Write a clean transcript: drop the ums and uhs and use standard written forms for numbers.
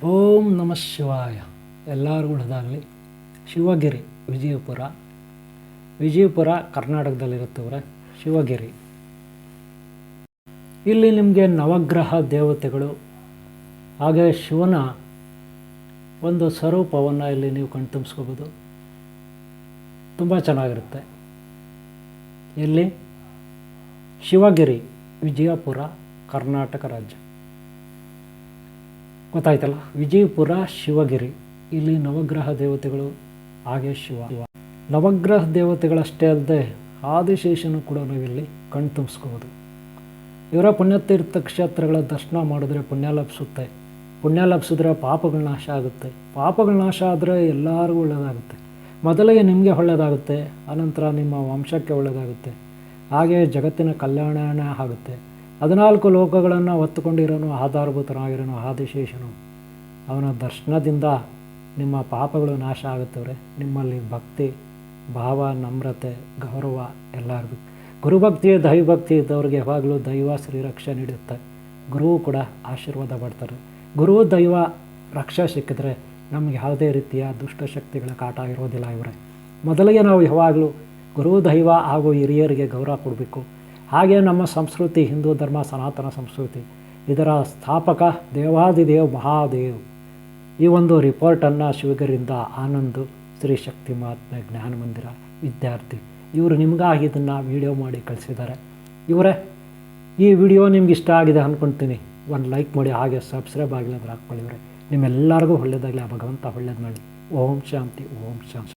ಓಂ ನಮಃ ಶಿವಾಯ. ಎಲ್ಲರಿಗೂ ಒಳ್ಳೆಯದಾಗಲಿ. ಶಿವಗಿರಿ ವಿಜಯಪುರ ಕರ್ನಾಟಕದಲ್ಲಿರುತ್ತವ್ರೆ. ಶಿವಗಿರಿ ಇಲ್ಲಿ ನಿಮಗೆ ನವಗ್ರಹ ದೇವತೆಗಳು ಹಾಗೆ ಶಿವನ ಒಂದು ಸ್ವರೂಪವನ್ನು ಇಲ್ಲಿ ನೀವು ಕಣ್ತುಂಬಿಸ್ಕೋಬೋದು. ತುಂಬ ಚೆನ್ನಾಗಿರುತ್ತೆ. ಇಲ್ಲಿ ಶಿವಗಿರಿ, ವಿಜಯಪುರ, ಕರ್ನಾಟಕ ರಾಜ್ಯ. ಗೊತ್ತಾಯ್ತಲ್ಲ, ವಿಜಯಪುರ ಶಿವಗಿರಿ. ಇಲ್ಲಿ ನವಗ್ರಹ ದೇವತೆಗಳು ಹಾಗೆ ಶಿವ. ನವಗ್ರಹ ದೇವತೆಗಳಷ್ಟೇ ಅಲ್ಲದೆ ಆದಿಶೇಷನು ಕೂಡ ನಾವಿಲ್ಲಿ ಕಣ್ತುಂಬಿಸ್ಕೋಬೋದು. ಇವರ ಪುಣ್ಯತೀರ್ಥ ಕ್ಷೇತ್ರಗಳ ದರ್ಶನ ಮಾಡಿದ್ರೆ ಪುಣ್ಯ ಲಭಿಸುತ್ತೆ. ಪುಣ್ಯ ಲಭಿಸಿದ್ರೆ ಪಾಪಗಳ ನಾಶ ಆಗುತ್ತೆ. ಪಾಪಗಳ ನಾಶ ಆದರೆ ಎಲ್ಲರಿಗೂ ಒಳ್ಳೆಯದಾಗುತ್ತೆ. ಮೊದಲಿಗೆ ನಿಮಗೆ ಒಳ್ಳೆಯದಾಗುತ್ತೆ, ಆನಂತರ ನಿಮ್ಮ ವಂಶಕ್ಕೆ ಒಳ್ಳೆಯದಾಗುತ್ತೆ. ಹಾಗೆ ಜಗತ್ತಿನ ಕಲ್ಯಾಣ ಆಗುತ್ತೆ. 14 ಲೋಕಗಳನ್ನು ಹೊತ್ತುಕೊಂಡಿರೋನು, ಆಧಾರಭೂತನಾಗಿರೋನು ಆದಿಶೇಷನು. ಅವನ ದರ್ಶನದಿಂದ ನಿಮ್ಮ ಪಾಪಗಳು ನಾಶ ಆಗುತ್ತವ್ರೆ. ನಿಮ್ಮಲ್ಲಿ ಭಕ್ತಿ ಭಾವ, ನಮ್ರತೆ, ಗೌರವ ಎಲ್ಲ ಇರಬೇಕು. ಗುರುಭಕ್ತಿ ದೈವಭಕ್ತಿ ಇದ್ದವ್ರಿಗೆ ಯಾವಾಗಲೂ ದೈವ ಶ್ರೀರಕ್ಷೆ ನೀಡುತ್ತೆ. ಗುರುವು ಕೂಡ ಆಶೀರ್ವಾದ ಮಾಡ್ತಾರೆ. ಗುರು ದೈವ ರಕ್ಷೆ ಸಿಕ್ಕಿದ್ರೆ ನಮಗೆ ಯಾವುದೇ ರೀತಿಯ ದುಷ್ಟಶಕ್ತಿಗಳ ಕಾಟ ಇರೋದಿಲ್ಲ. ಇವರೇ ಮೊದಲಿಗೆ ನಾವು ಯಾವಾಗಲೂ ಗುರು ದೈವ ಹಾಗೂ ಹಿರಿಯರಿಗೆ ಗೌರವ ಕೊಡಬೇಕು. ಹಾಗೆ ನಮ್ಮ ಸಂಸ್ಕೃತಿ, ಹಿಂದೂ ಧರ್ಮ, ಸನಾತನ ಸಂಸ್ಕೃತಿ, ಇದರ ಸ್ಥಾಪಕ ದೇವಾದಿದೇವ್ ಮಹಾದೇವ್ ಈ ಒಂದು ರಿಪೋರ್ಟನ್ನು ಶಿವಗಿರಿಯಿಂದ ಆನಂದ್ ಶ್ರೀ ಶಕ್ತಿ ಮಹಾತ್ಮೆ ಜ್ಞಾನ ಮಂದಿರ ವಿದ್ಯಾರ್ಥಿ ಇವರು ನಿಮಗಾಗಿ ಇದನ್ನು ವಿಡಿಯೋ ಮಾಡಿ ಕಳಿಸಿದ್ದಾರೆ. ಇವರೇ ಈ ವಿಡಿಯೋ ನಿಮ್ಗೆ ಇಷ್ಟ ಆಗಿದೆ ಅಂದ್ಕೊಳ್ತೀನಿ. ಒಂದು ಲೈಕ್ ಮಾಡಿ, ಹಾಗೆ ಸಬ್ಸ್ಕ್ರೈಬ್ ಆಗಿಲ್ಲ ಅಂದ್ರೆ ಹಾಕ್ಕೊಳ್ಳಿ. ಇವರೇ ನಿಮ್ಮೆಲ್ಲರಿಗೂ ಒಳ್ಳೆಯದಾಗಲಿ. ಆ ಭಗವಂತ ಒಳ್ಳೇದು ಮಾಡಿ. ಓಂ ಶಾಂತಿ, ಓಂ ಶಾಂತಿ.